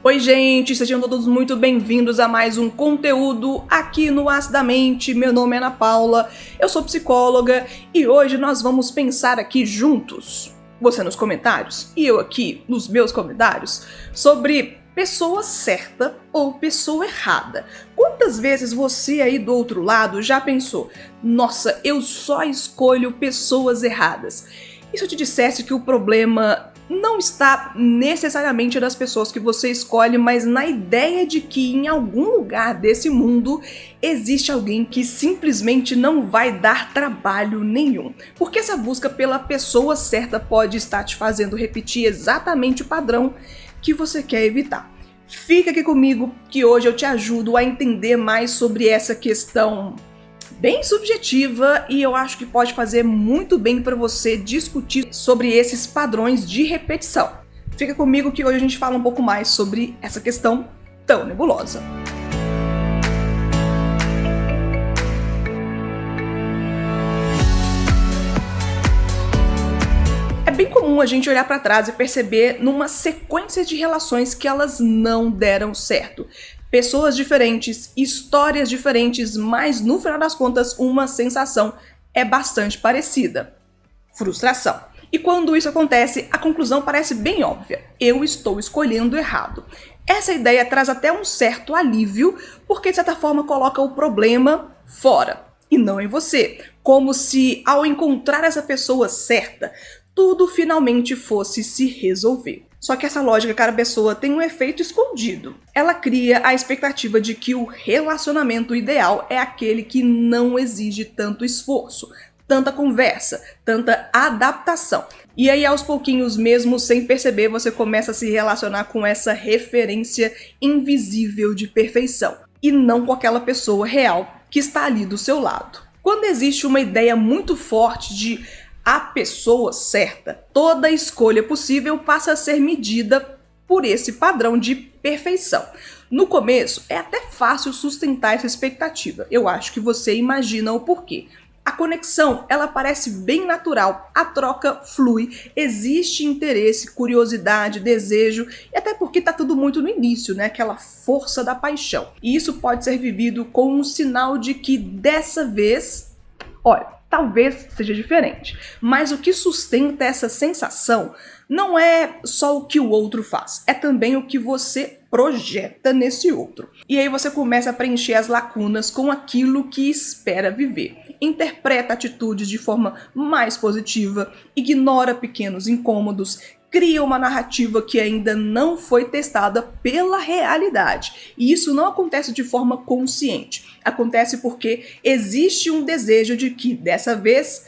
Oi gente, sejam todos muito bem-vindos a mais um conteúdo aqui no Acidamente. Meu nome é Ana Paula, eu sou psicóloga e hoje nós vamos pensar aqui juntos, você nos comentários e eu aqui nos meus comentários, sobre pessoa certa ou pessoa errada. Quantas vezes você aí do outro lado já pensou, nossa, eu só escolho pessoas erradas? E se eu te dissesse que o problema não está necessariamente nas pessoas que você escolhe, mas na ideia de que em algum lugar desse mundo existe alguém que simplesmente não vai dar trabalho nenhum. Porque essa busca pela pessoa certa pode estar te fazendo repetir exatamente o padrão que você quer evitar. Fica aqui comigo que hoje eu te ajudo a entender mais sobre essa questão bem subjetiva e eu acho que pode fazer muito bem para você discutir sobre esses padrões de repetição. Fica comigo que hoje a gente fala um pouco mais sobre essa questão tão nebulosa. É bem comum a gente olhar para trás e perceber numa sequência de relações que elas não deram certo. Pessoas diferentes, histórias diferentes, mas no final das contas uma sensação é bastante parecida: frustração. E quando isso acontece, a conclusão parece bem óbvia: eu estou escolhendo errado. Essa ideia traz até um certo alívio, porque de certa forma coloca o problema fora e não em você, como se ao encontrar essa pessoa certa, tudo finalmente fosse se resolver. Só que essa lógica cada pessoa tem um efeito escondido. Ela cria a expectativa de que o relacionamento ideal é aquele que não exige tanto esforço, tanta conversa, tanta adaptação. E aí aos pouquinhos, mesmo sem perceber, você começa a se relacionar com essa referência invisível de perfeição, e não com aquela pessoa real que está ali do seu lado. Quando existe uma ideia muito forte de a pessoa certa, toda escolha possível passa a ser medida por esse padrão de perfeição. No começo, é até fácil sustentar essa expectativa. Eu acho que você imagina o porquê. A conexão, ela parece bem natural, a troca flui, existe interesse, curiosidade, desejo, e até porque tá tudo muito no início, né? Aquela força da paixão. E isso pode ser vivido como um sinal de que dessa vez, olha, talvez seja diferente, mas o que sustenta essa sensação não é só o que o outro faz, é também o que você projeta nesse outro. E aí você começa a preencher as lacunas com aquilo que espera viver. Interpreta atitudes de forma mais positiva, ignora pequenos incômodos, cria uma narrativa que ainda não foi testada pela realidade. E isso não acontece de forma consciente. Acontece porque existe um desejo de que dessa vez,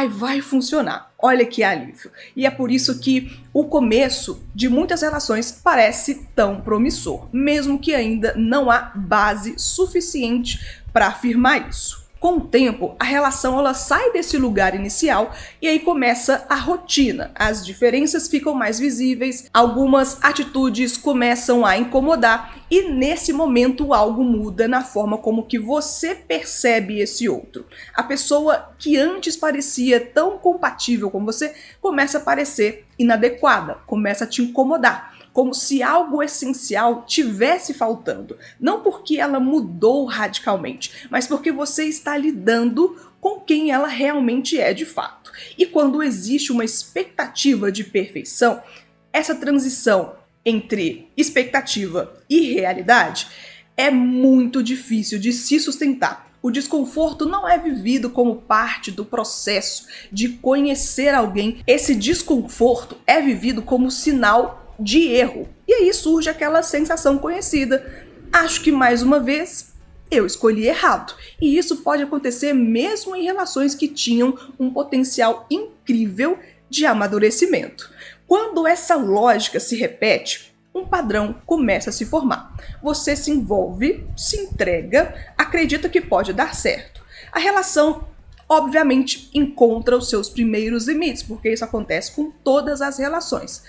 vai funcionar. Olha que alívio. E é por isso que o começo de muitas relações parece tão promissor, mesmo que ainda não há base suficiente para afirmar isso. Com o tempo, a relação ela sai desse lugar inicial e aí começa a rotina. As diferenças ficam mais visíveis, algumas atitudes começam a incomodar e nesse momento algo muda na forma como que você percebe esse outro. A pessoa que antes parecia tão compatível com você começa a parecer inadequada, começa a te incomodar, como se algo essencial tivesse faltando. Não porque ela mudou radicalmente, mas porque você está lidando com quem ela realmente é de fato. E quando existe uma expectativa de perfeição, essa transição entre expectativa e realidade é muito difícil de se sustentar. O desconforto não é vivido como parte do processo de conhecer alguém. Esse desconforto é vivido como sinal de erro. E aí surge aquela sensação conhecida: acho que mais uma vez eu escolhi errado. E isso pode acontecer mesmo em relações que tinham um potencial incrível de amadurecimento. Quando essa lógica se repete, um padrão começa a se formar. Você se envolve, se entrega, acredita que pode dar certo. A relação obviamente encontra os seus primeiros limites, porque isso acontece com todas as relações,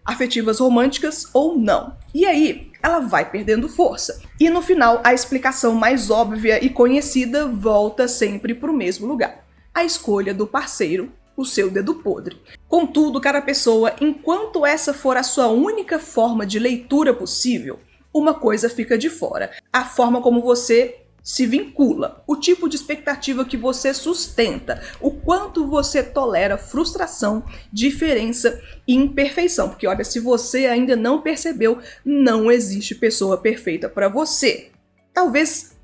afetivas românticas ou não. E aí, ela vai perdendo força. E no final, a explicação mais óbvia e conhecida volta sempre para o mesmo lugar: a escolha do parceiro o seu dedo podre. Contudo, cara pessoa, enquanto essa for a sua única forma de leitura possível, uma coisa fica de fora: a forma como você se vincula, o tipo de expectativa que você sustenta, o quanto você tolera frustração, diferença e imperfeição. Porque olha, se você ainda não percebeu, não existe pessoa perfeita para você. Talvez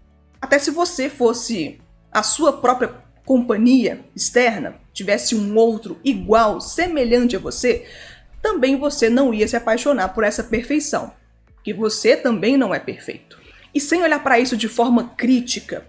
até se você fosse a sua própria companhia externa, tivesse um outro igual, semelhante a você, também você não ia se apaixonar por essa perfeição, porque você também não é perfeito. E sem olhar para isso de forma crítica,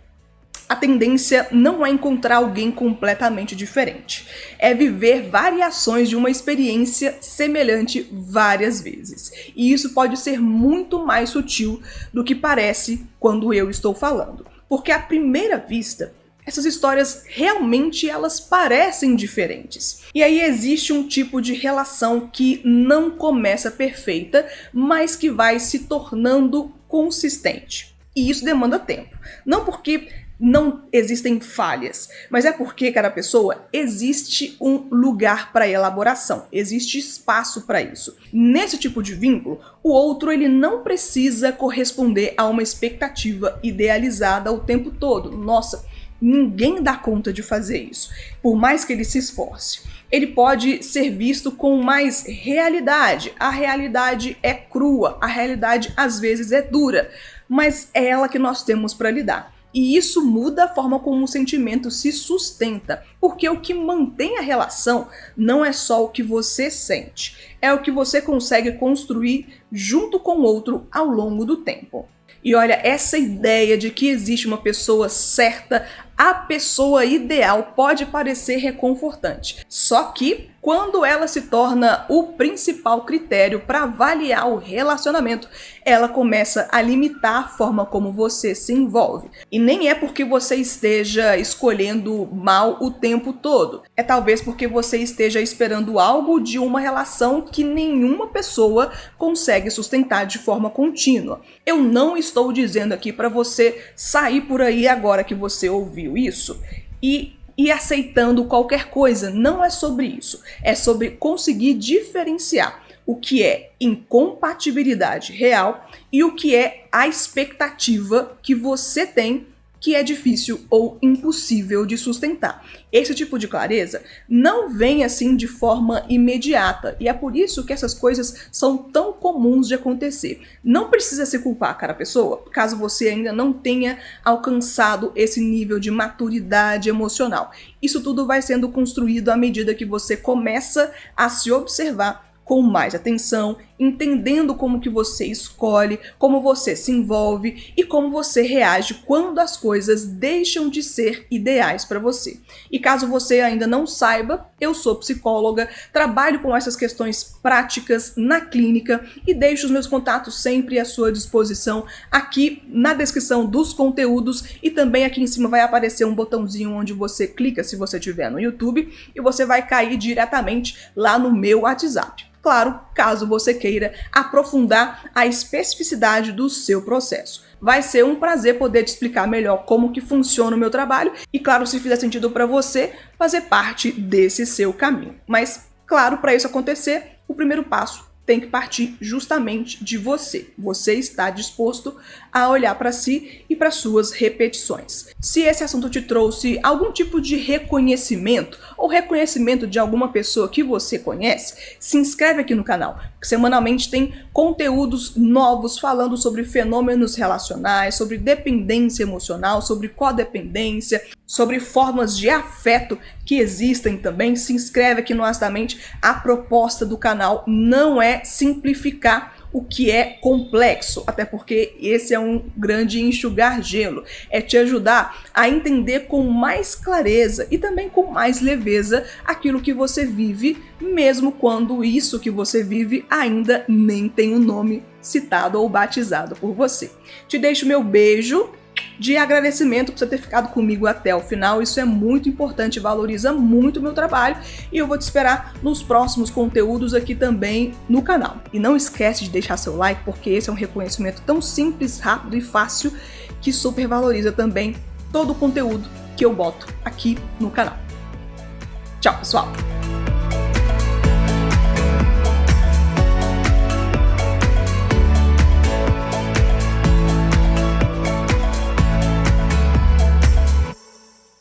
a tendência não é encontrar alguém completamente diferente. É viver variações de uma experiência semelhante várias vezes. E isso pode ser muito mais sutil do que parece quando eu estou falando. Porque à primeira vista, essas histórias realmente elas parecem diferentes. E aí existe um tipo de relação que não começa perfeita, mas que vai se tornando consistente. E isso demanda tempo. Não porque não existem falhas, mas é porque, cara pessoa, existe um lugar para elaboração, existe espaço para isso. Nesse tipo de vínculo, o outro ele não precisa corresponder a uma expectativa idealizada o tempo todo. Nossa, ninguém dá conta de fazer isso, por mais que ele se esforce. Ele pode ser visto com mais realidade. A realidade é crua, a realidade às vezes é dura, mas é ela que nós temos para lidar. E isso muda a forma como o sentimento se sustenta, porque o que mantém a relação não é só o que você sente, é o que você consegue construir junto com o outro ao longo do tempo. E olha, essa ideia de que existe uma pessoa certa, a pessoa ideal, pode parecer reconfortante. Só que quando ela se torna o principal critério para avaliar o relacionamento, ela começa a limitar a forma como você se envolve. E nem é porque você esteja escolhendo mal o tempo todo. É talvez porque você esteja esperando algo de uma relação que nenhuma pessoa consegue sustentar de forma contínua. Eu não estou dizendo aqui para você sair por aí agora que você ouviu isso e aceitando qualquer coisa. Não é sobre isso. É sobre conseguir diferenciar o que é incompatibilidade real e o que é a expectativa que você tem que é difícil ou impossível de sustentar. Esse tipo de clareza não vem assim de forma imediata, e é por isso que essas coisas são tão comuns de acontecer. Não precisa se culpar, cara pessoa, caso você ainda não tenha alcançado esse nível de maturidade emocional. Isso tudo vai sendo construído à medida que você começa a se observar com mais atenção, entendendo como que você escolhe, como você se envolve e como você reage quando as coisas deixam de ser ideais para você. E caso você ainda não saiba, eu sou psicóloga, trabalho com essas questões práticas na clínica e deixo os meus contatos sempre à sua disposição aqui na descrição dos conteúdos, e também aqui em cima vai aparecer um botãozinho onde você clica se você estiver no YouTube e você vai cair diretamente lá no meu WhatsApp. Claro, caso você queira aprofundar a especificidade do seu processo. Vai ser um prazer poder te explicar melhor como que funciona o meu trabalho e, claro, se fizer sentido para você, fazer parte desse seu caminho. Mas, claro, para isso acontecer, o primeiro passo tem que partir justamente de você. Você está disposto a olhar para si e para suas repetições. Se esse assunto te trouxe algum tipo de reconhecimento ou reconhecimento de alguma pessoa que você conhece, se inscreve aqui no canal, porque semanalmente tem conteúdos novos falando sobre fenômenos relacionais, sobre dependência emocional, sobre codependência, sobre formas de afeto que existem também. Se inscreve aqui no Astamente. A proposta do canal não é simplificar o que é complexo, até porque esse é um grande enxugar gelo. É te ajudar a entender com mais clareza e também com mais leveza aquilo que você vive, mesmo quando isso que você vive ainda nem tem um nome citado ou batizado por você. Te deixo meu beijo de agradecimento por você ter ficado comigo até o final. Isso é muito importante, valoriza muito o meu trabalho, e eu vou te esperar nos próximos conteúdos aqui também no canal. E não esquece de deixar seu like, porque esse é um reconhecimento tão simples, rápido e fácil que super valoriza também todo o conteúdo que eu boto aqui no canal. Tchau, pessoal!